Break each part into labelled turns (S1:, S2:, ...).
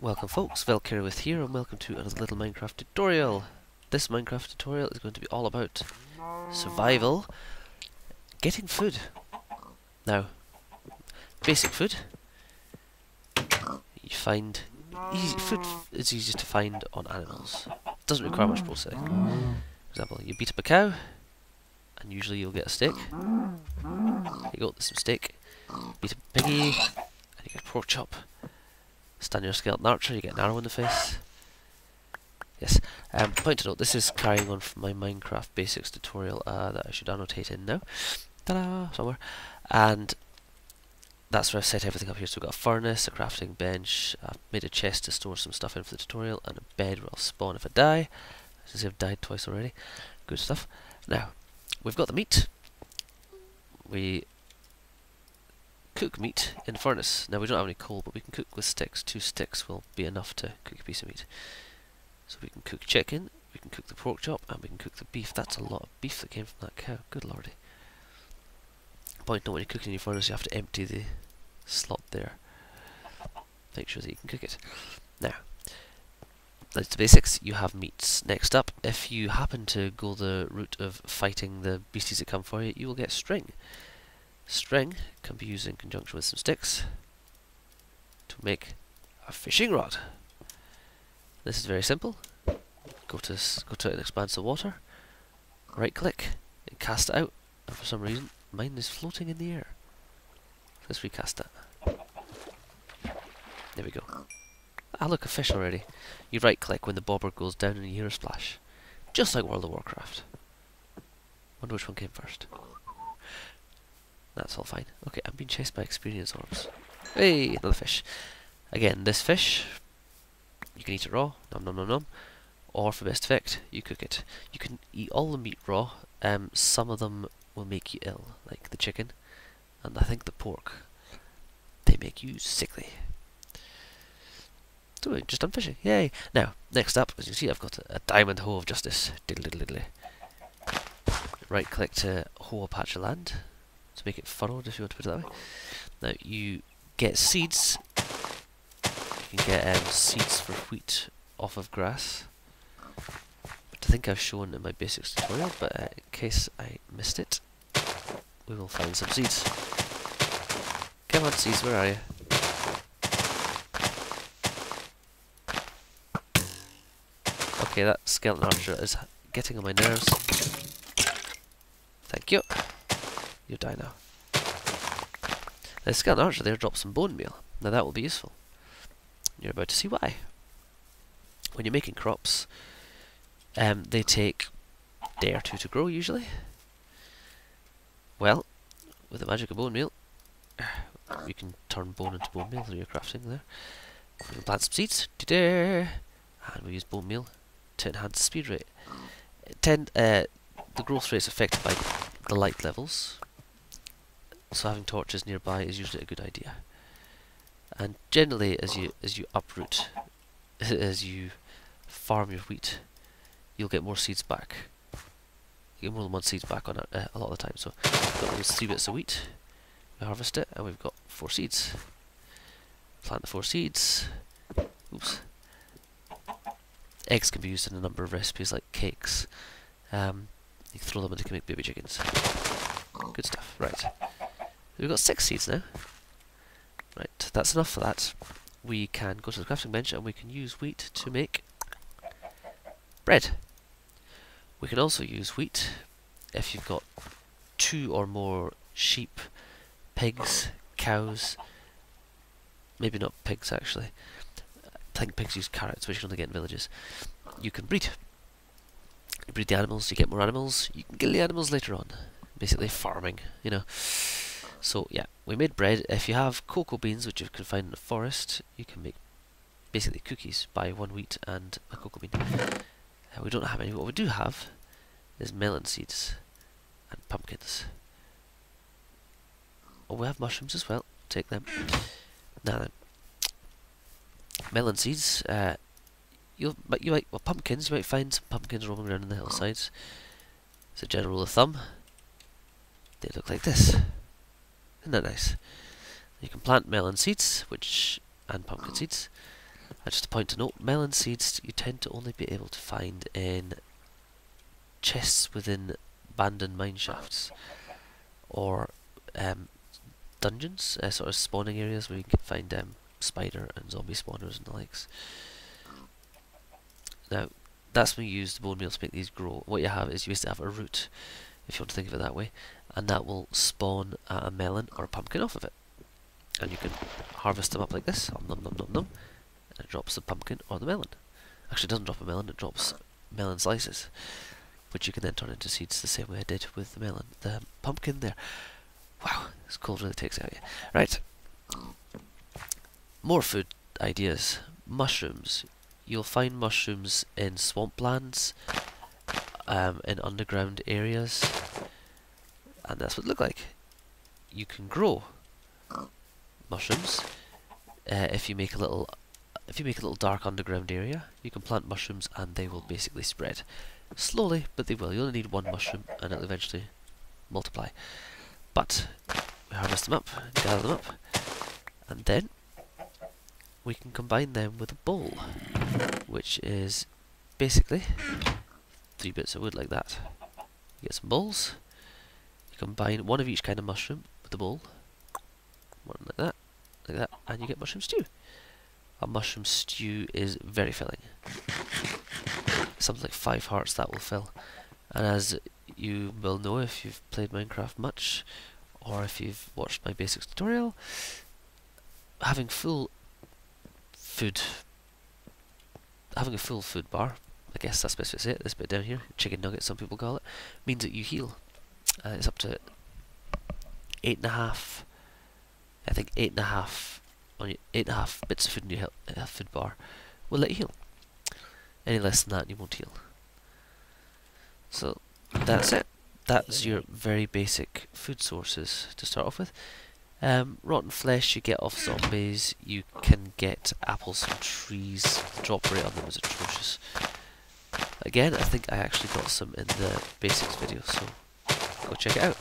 S1: Welcome folks, Velkirwith here and welcome to another little Minecraft tutorial. This Minecraft tutorial is going to be all about survival, getting food. Now, basic food, you find, food is easiest to find on animals. It doesn't require much processing. For example, you beat up a cow and usually you'll get a steak. There you go, there's some steak. Beat up a piggy and you get a pork chop. Stand your skeleton archer, you get an arrow in the face. Yes, point to note, this is carrying on from my Minecraft basics tutorial that I should annotate in now. Ta-da! Somewhere. And that's where I've set everything up here. So we've got a furnace, a crafting bench, I've made a chest to store some stuff in for the tutorial, and a bed where I'll spawn if I die. As I've died twice already. Good stuff. Now, we've got the meat. We cook meat in the furnace. Now we don't have any coal, but we can cook with sticks. 2 sticks will be enough to cook a piece of meat. So we can cook chicken, we can cook the pork chop, and we can cook the beef. That's a lot of beef that came from that cow. Good lordy. Point note, when you're cooking in your furnace, you have to empty the slot there. Make sure that you can cook it. Now, that's the basics. You have meats. Next up, if you happen to go the route of fighting the beasties that come for you, you will get string. String can be used in conjunction with some sticks to make a fishing rod. This is very simple. Go to an expanse of water, right click, and cast it out. And for some reason, mine is floating in the air. Let's recast that. There we go. Ah, look, a fish already. You right click when the bobber goes down and you hear a splash. Just like World of Warcraft. Wonder which one came first. That's all fine. Okay, I'm being chased by experience orbs. Hey, another fish. Again, this fish, you can eat it raw, nom nom nom nom, or for best effect, you cook it. You can eat all the meat raw. Some of them will make you ill, like the chicken, and I think the pork. They make you sickly. So we've just done fishing. Yay! Now, next up, as you see, I've got a diamond hoe of justice. Diddly diddly diddly. Right click to hoe a patch of land. To make it furrowed, if you want to put it that way. Now you get seeds. You can get seeds for wheat off of grass. But I think I've shown in my basics tutorial, but in case I missed it, we will find some seeds. Come on, seeds, where are you? Okay, that skeleton archer is getting on my nerves. Thank you. You die now. The skeleton archer there drops some bone meal. Now that will be useful. You're about to see why. When you're making crops, they take a day or 2 to grow usually. Well, with the magic of bone meal, you can turn bone into bone meal through your crafting there. You can plant some seeds, and we use bone meal to enhance the speed rate. The growth rate is affected by the light levels. So having torches nearby is usually a good idea. And generally, as you uproot, as you farm your wheat, you'll get more seeds back. You get more than 1 seeds back on it a lot of the time. So we've got those 3 bits of wheat. We harvest it, and we've got 4 seeds. Plant the 4 seeds. Oops. Eggs can be used in a number of recipes, like cakes. You can throw them and they can make baby chickens. Good stuff. Right. We've got 6 seeds now. Right, that's enough for that. We can go to the crafting bench and we can use wheat to make bread. We can also use wheat if you've got 2 or more sheep, pigs, cows. Maybe not pigs actually. I think pigs use carrots, which you can only get in villages. You can breed. You breed the animals, you get more animals, you can kill the animals later on. Basically farming, you know. So yeah, we made bread. If you have cocoa beans, which you can find in the forest, you can make basically cookies by 1 wheat and a cocoa bean. We don't have any. What we do have is melon seeds and pumpkins. Oh, we have mushrooms as well. Take them. Now then, melon seeds. Pumpkins. You might find some pumpkins roaming around in the hillsides. It's a general rule of thumb. They look like this. Isn't that nice? You can plant melon seeds, and pumpkin seeds, Just a point to note, melon seeds you tend to only be able to find in chests within abandoned mineshafts, or dungeons, sort of spawning areas where you can find spider and zombie spawners and the likes. Now, that's when you use the bone meal to make these grow. What you have is you basically have a root, if you want to think of it that way, and that will spawn a melon or a pumpkin off of it. And you can harvest them up like this, nom nom nom nom, and it drops the pumpkin or the melon. Actually, it doesn't drop a melon, it drops melon slices, which you can then turn into seeds the same way I did with the melon. The pumpkin there. Wow, this cold really takes it out of you. Right. More food ideas. Mushrooms. You'll find mushrooms in swamplands, in underground areas, and that's what they look like. You can grow mushrooms if you make a little dark underground area. You can plant mushrooms and they will basically spread slowly, but they will. You only need one mushroom and it'll eventually multiply. But we harvest them up, gather them up, and then we can combine them with a bowl, which is basically 3 bits of wood like that. You get some bowls, you combine one of each kind of mushroom with the bowl, one like that, and you get mushroom stew. A mushroom stew is very filling. Something like 5 hearts that will fill. And as you will know if you've played Minecraft much, or if you've watched my basics tutorial, having a full food bar, I guess that's the best way to say it, this bit down here, chicken nugget some people call it, means that you heal. It's up to 8.5, I think 8.5 bits of food in your food bar will let you heal. Any less than that and you won't heal. So that's it. That's your very basic food sources to start off with. Rotten flesh you get off zombies. You can get apples from trees. The drop rate on them is atrocious. Again, I think I actually got some in the basics video, so go check it out.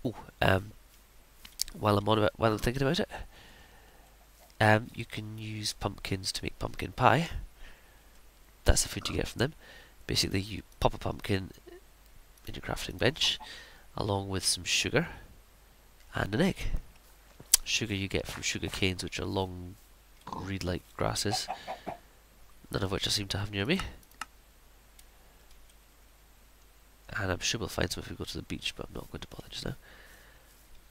S1: Oh, while I'm thinking about it, you can use pumpkins to make pumpkin pie. That's the food you get from them. Basically, you pop a pumpkin in your crafting bench, along with some sugar and an egg. Sugar you get from sugar canes, which are long, reed-like grasses, none of which I seem to have near me. And I'm sure we'll find some if we go to the beach, but I'm not going to bother just now.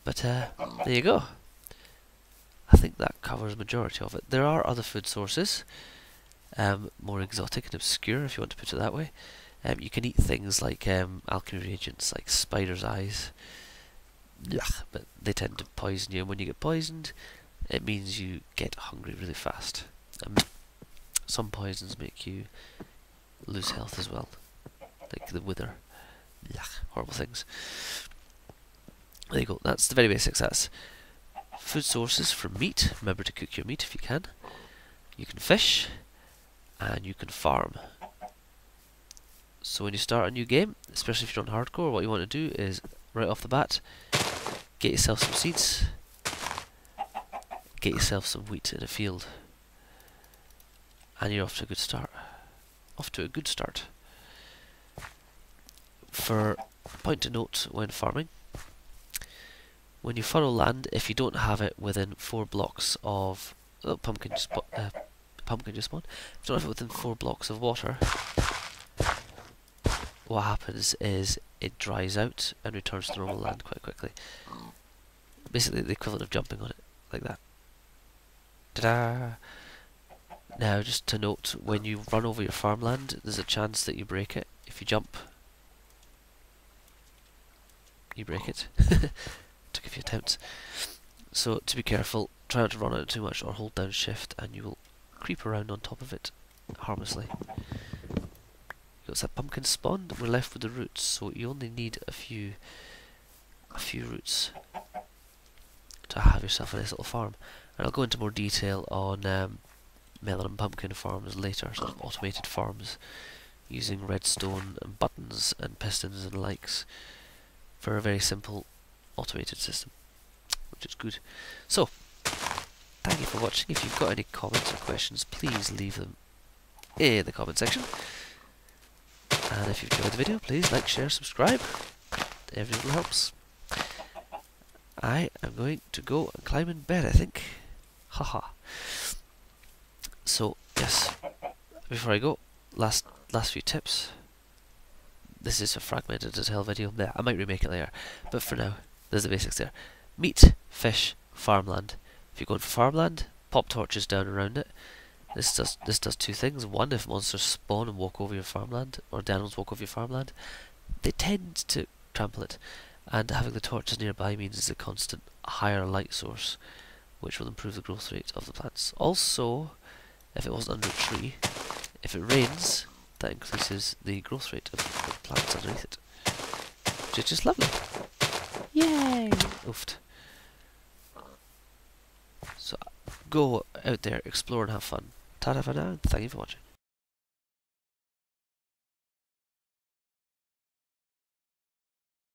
S1: But there you go. I think that covers the majority of it. There are other food sources, more exotic and obscure, if you want to put it that way. You can eat things like alchemy reagents, like spider's eyes. Ugh, but they tend to poison you, and when you get poisoned, it means you get hungry really fast. Some poisons make you lose health as well, like the wither. Ugh, horrible things. There you go, that's the very basics. That's food sources for meat. Remember to cook your meat if you can. You can fish, and you can farm. So when you start a new game, especially if you're on hardcore, what you want to do is, right off the bat, get yourself some seeds, get yourself some wheat in a field, and you're off to a good start. For point to note when farming, when you furrow land, if you don't have it within 4 blocks of pumpkin just spawn. If you don't have it within 4 blocks of water, what happens is it dries out and returns to normal land quite quickly. Basically the equivalent of jumping on it, like that. Ta-da! Now just to note, when you run over your farmland, there's a chance that you break it. If you jump, you break it. Took a few attempts. So to be careful, try not to run out too much, or hold down shift and you will creep around on top of it harmlessly. It's that pumpkin spawned, we're left with the roots, so you only need a few roots to have yourself a nice little farm. And I'll go into more detail on melon and pumpkin farms later, sort of automated farms using redstone and buttons and pistons and likes for a very simple automated system, which is good. So thank you for watching. If you've got any comments or questions, please leave them in the comment section. And if you've enjoyed the video, please like, share, subscribe. Every little helps. I am going to go and climb in bed, I think. Haha. So, yes, before I go, last few tips. This is a fragmented detail video. Yeah, I might remake it later, but for now, there's the basics there. Meat, fish, farmland. If you're going for farmland, pop torches down around it. This does two things. One, if monsters spawn and walk over your farmland, or animals walk over your farmland, they tend to trample it. And having the torches nearby means it's a constant higher light source, which will improve the growth rate of the plants. Also, if it wasn't under a tree, if it rains, that increases the growth rate of the plants underneath it, which is just lovely. Yay! Oofed. So go out there, explore and have fun. Ta-ta for now, and thank you for watching.